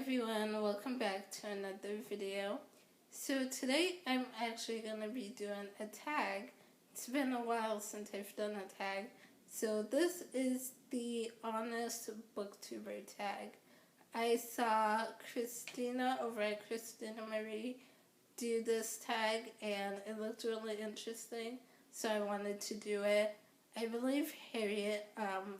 everyone, welcome back to another video. So today I'm actually going to be doing a tag. It's been a while since I've done a tag. So this is the Honest Booktuber tag. I saw Christina over at Christina and Harriet do this tag and it looked really interesting, so I wanted to do it. I believe Harriet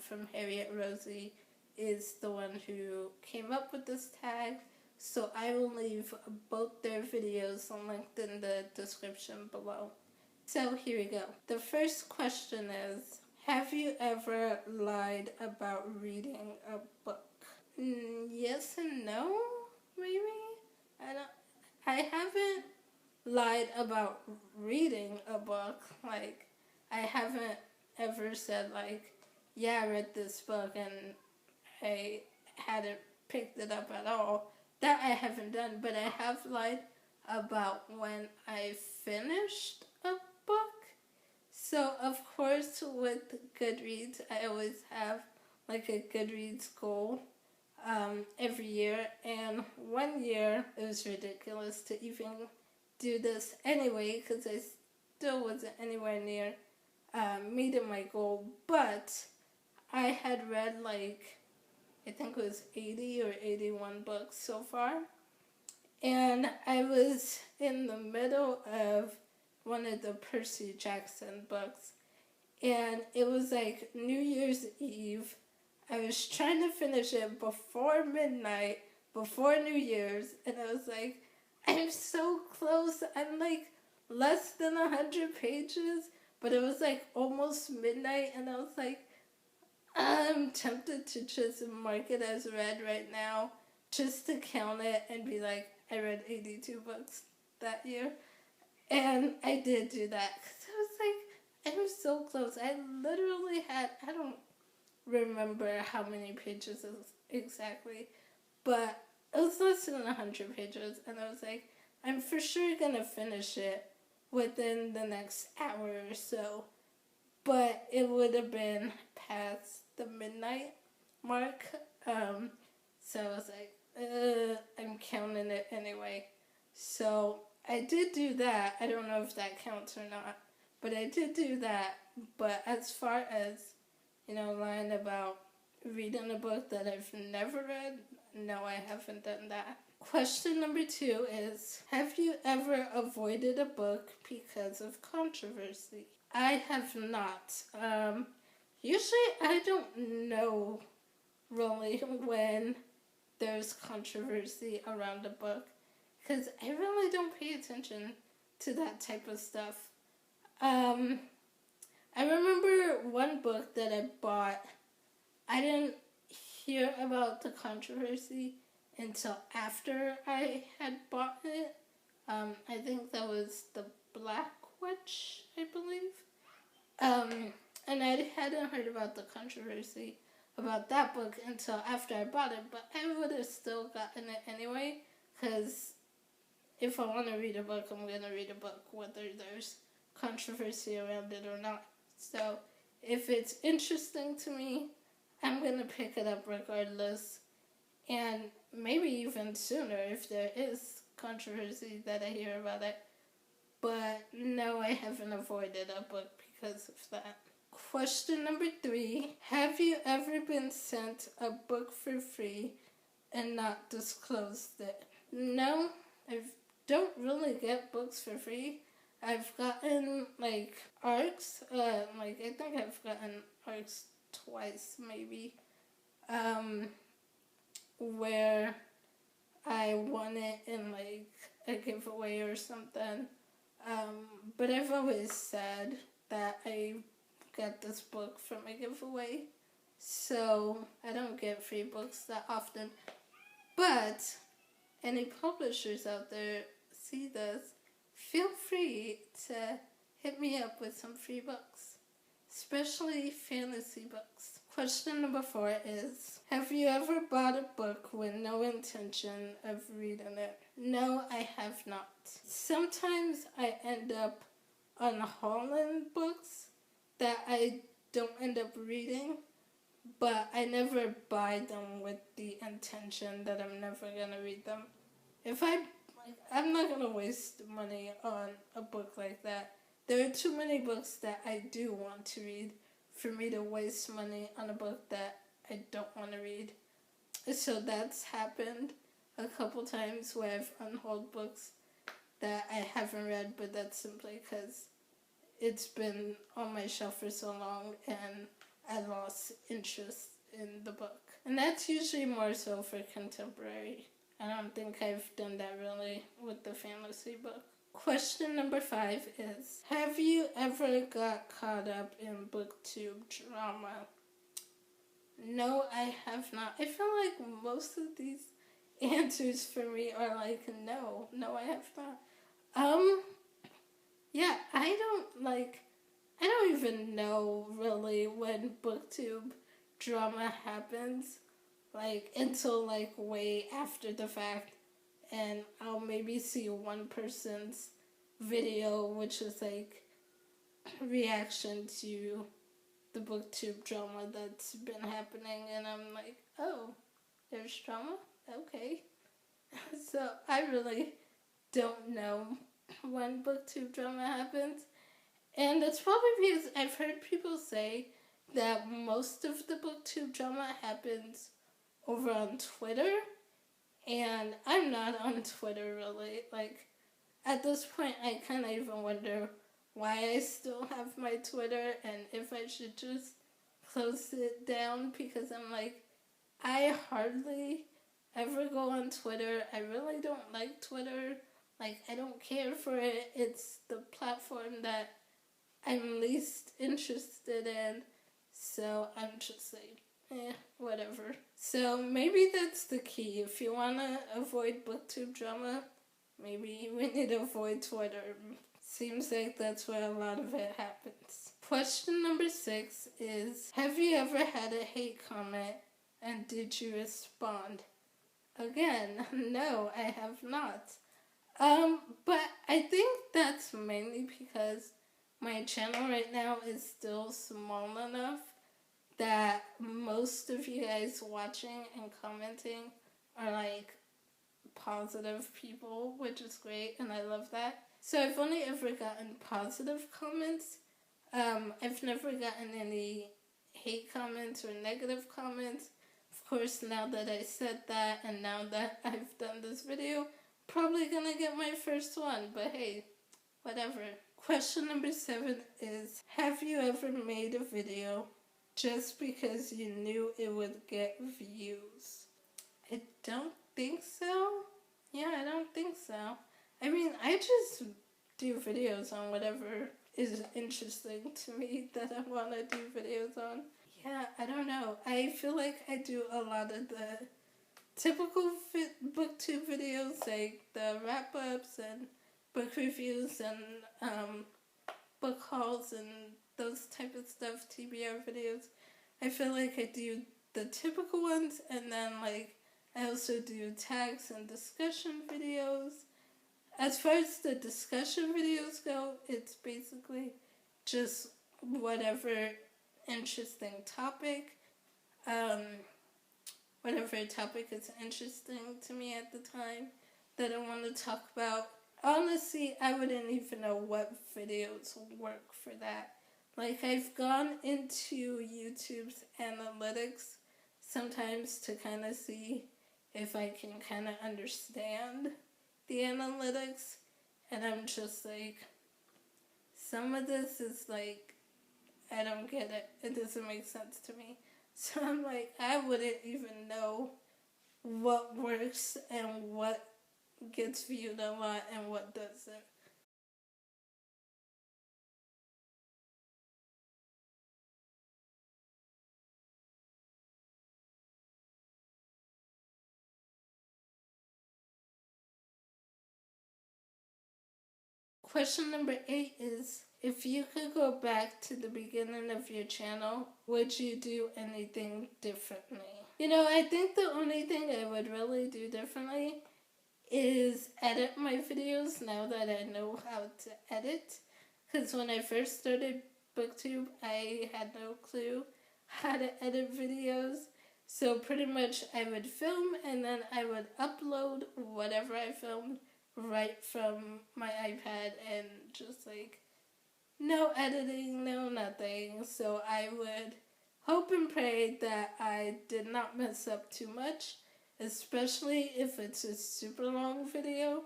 from Harriet Rosie is the one who came up with this tag, so I will leave both their videos linked in the description below. So here we go. The first question is, have you ever lied about reading a book? Yes and no, maybe? I haven't lied about reading a book. Like, I haven't ever said, like, yeah, I read this book and I hadn't picked it up at all. That I haven't done, but I have lied about when I finished a book. So, of course, with Goodreads, I always have like a Goodreads goal every year. And one year, it was ridiculous to even do this anyway, because I still wasn't anywhere near meeting my goal. But I had read I think it was 80 or 81 books so far. And I was in the middle of one of the Percy Jackson books. And it was like New Year's Eve. I was trying to finish it before midnight, before New Year's. And I was like, I'm so close. I'm like less than 100 pages. But it was like almost midnight. And I was like, I'm tempted to just mark it as read right now, just to count it and be like, I read 82 books that year. And I did do that, because I was like, I'm so close. I literally had, I don't remember how many pages exactly, but it was less than 100 pages. And I was like, I'm for sure going to finish it within the next hour or so. But it would have been past the midnight mark. So I was like, I'm counting it anyway. So I did do that. I don't know if that counts or not, but I did do that. But as far as, lying about reading a book that I've never read, no, I haven't done that. Question number 2 is, have you ever avoided a book because of controversy? I have not. Usually I don't know really when there's controversy around a book, because I really don't pay attention to that type of stuff. I remember one book that I bought, I didn't hear about the controversy until after I had bought it. I think that was The Black Witch, I believe. And I hadn't heard about the controversy about that book until after I bought it, but I would have still gotten it anyway, because if I want to read a book, I'm going to read a book whether there's controversy around it or not. So if it's interesting to me, I'm going to pick it up regardless, and maybe even sooner if there is controversy that I hear about it. But no, I haven't avoided a book because of that. Question number 3. Have you ever been sent a book for free and not disclosed it? No, I don't really get books for free. I've gotten ARCs. I think I've gotten ARCs twice maybe. Where I won it in a giveaway or something. But I've always said that I got this book from a giveaway, so I don't get free books that often. But any publishers out there see this, feel free to hit me up with some free books, especially fantasy books. Question number 4 is, have you ever bought a book with no intention of reading it? No, I have not. Sometimes I end up unhauling books that I don't end up reading, but I never buy them with the intention that I'm never gonna read them. I'm not gonna waste money on a book like that. There are too many books that I do want to read for me to waste money on a book that I don't want to read. So that's happened a couple times where I've unhauled books that I haven't read, but that's simply because it's been on my shelf for so long and I lost interest in the book. And that's usually more so for contemporary. I don't think I've done that really with the fantasy book. Question number 5 is, have you ever got caught up in Booktube drama? No, I have not. I feel like most of these answers for me are like, no, I have not. Yeah, I don't even know really when Booktube drama happens, like until like way after the fact, and I'll maybe see one person's video which is like reaction to the Booktube drama that's been happening, and I'm like, oh, there's drama? Okay. So I really don't know when Booktube drama happens. And it's probably because I've heard people say that most of the Booktube drama happens over on Twitter. And I'm not on Twitter really. Like, at this point, I kind of even wonder why I still have my Twitter and if I should just close it down, because I'm like, I hardly ever go on Twitter. I really don't like Twitter. Like, I don't care for it. It's the platform that I'm least interested in. So I'm just like, whatever. So maybe that's the key. If you want to avoid Booktube drama, maybe we need to avoid Twitter. Seems like that's where a lot of it happens. Question number 6 is, have you ever had a hate comment and did you respond? Again, no, I have not. But I think that's mainly because my channel right now is still small enough that most of you guys watching and commenting are like positive people, which is great, and I love that. So I've only ever gotten positive comments. I've never gotten any hate comments or negative comments. Of course, now that I said that and now that I've done this video, probably gonna get my first one, but hey, whatever. Question number 7 is, have you ever made a video just because you knew it would get views? I don't think so. Yeah, I don't think so. I mean, I just do videos on whatever is interesting to me that I want to do videos on. Yeah, I don't know. I feel like I do a lot of the typical Booktube videos, like the wrap-ups and book reviews and book hauls and those type of stuff, TBR videos. I feel like I do the typical ones, and then like I also do tags and discussion videos. As far as the discussion videos go, it's basically just whatever interesting topic, whatever topic is interesting to me at the time that I want to talk about. Honestly, I wouldn't even know what videos work for that. Like, I've gone into YouTube's analytics sometimes to kind of see if I can kind of understand the analytics, and I'm just like, some of this is like, I don't get it. It doesn't make sense to me. So I'm like, I wouldn't even know what works and what gets viewed a lot and what doesn't. Question number 8 is, if you could go back to the beginning of your channel, would you do anything differently? You know, I think the only thing I would really do differently is edit my videos now that I know how to edit. Because when I first started Booktube, I had no clue how to edit videos. So pretty much I would film and then I would upload whatever I filmed right from my iPad, and just like no editing, no nothing. So I would hope and pray that I did not mess up too much, especially if it's a super long video.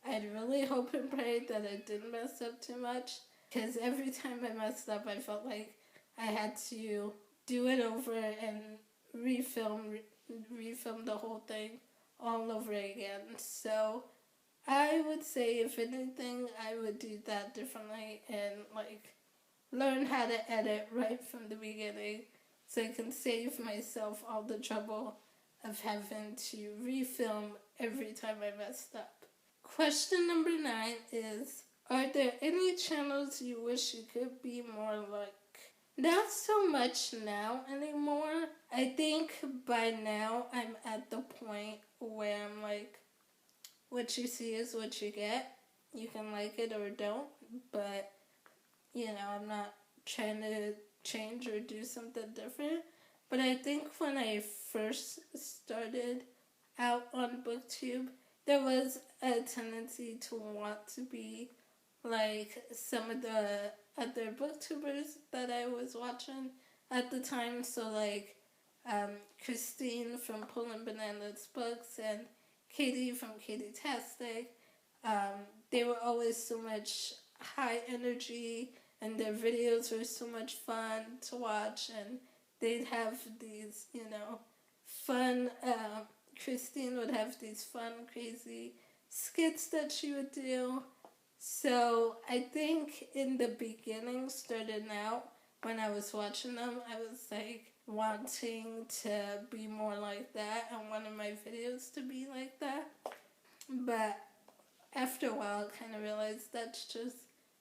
I'd really hope and pray that I didn't mess up too much, because every time I messed up, I felt like I had to do it over and refilm the whole thing all over again. So I would say, if anything, I would do that differently and like learn how to edit right from the beginning, so I can save myself all the trouble of having to refilm every time I messed up. Question number 9 is, are there any channels you wish you could be more like? Not so much now anymore. I think by now I'm at the point where I'm like, what you see is what you get. You can like it or don't, but I'm not trying to change or do something different. But I think when I first started out on Booktube, there was a tendency to want to be like some of the other booktubers that I was watching at the time. So like Christine from Pulling Bananas Books and Katie from Katie-tastic. They were always so much high energy, and their videos were so much fun to watch, and they'd have these, fun, Christine would have these fun, crazy skits that she would do. So I think in the beginning, starting out, when I was watching them, I was like wanting to be more like that and wanted my videos to be like that. But after a while, I kind of realized that's just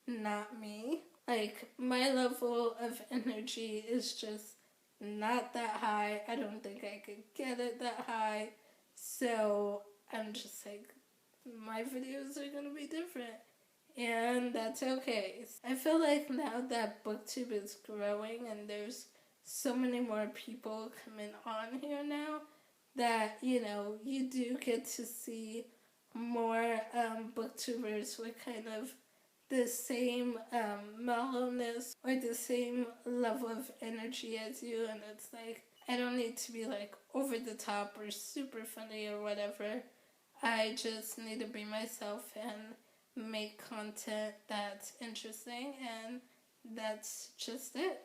not me. Like, my level of energy is just not that high. I don't think I could get it that high. So I'm just like, my videos are going to be different. And that's okay. I feel like now that Booktube is growing and there's so many more people coming on here now, that, you do get to see more booktubers with kind of the same mellowness or the same level of energy as you, and it's like, I don't need to be like over the top or super funny or whatever. I just need to be myself and make content that's interesting, and that's just it.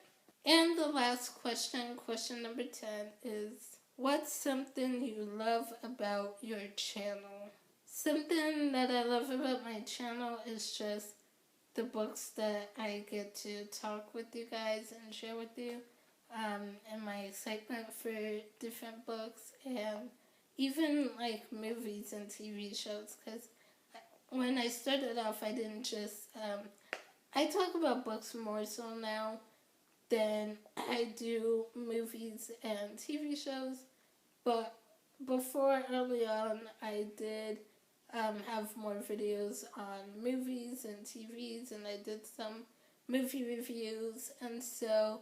And the last question, question number 10, is, what's something you love about your channel? Something that I love about my channel is just the books that I get to talk with you guys and share with you, and my excitement for different books, and even like movies and TV shows, because when I started off, I didn't just, I talk about books more so now than I do movies and TV shows, but before, early on, I did have more videos on movies and TVs, and I did some movie reviews, and so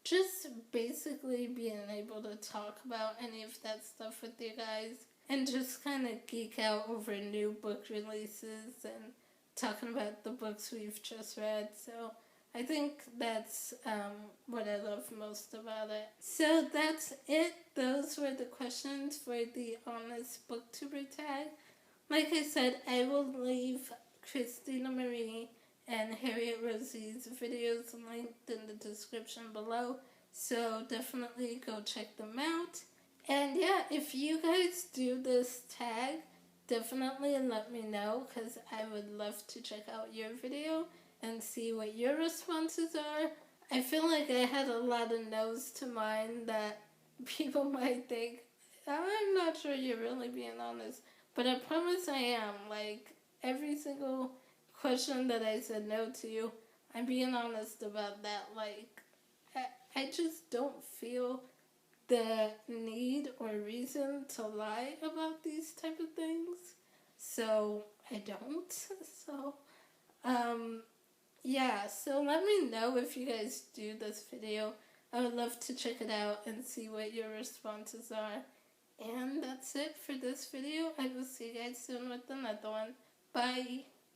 just basically being able to talk about any of that stuff with you guys and just kind of geek out over new book releases and talking about the books we've just read. So I think that's what I love most about it. So that's it. Those were the questions for the Honest Booktuber tag. Like I said, I will leave Christina Marie and Harriet Rosie's videos linked in the description below, so definitely go check them out. And yeah, if you guys do this tag, definitely let me know, because I would love to check out your video and see what your responses are. I feel like I had a lot of no's to mine that people might think, I'm not sure you're really being honest. But I promise I am. Like, every single question that I said no to, I'm being honest about that. Like, I just don't feel the need or reason to lie about these type of things. So, I don't. So, yeah. So, let me know if you guys do this video I would love to check it out and see what your responses are. And that's it for this video. I will see you guys soon with another one. Bye!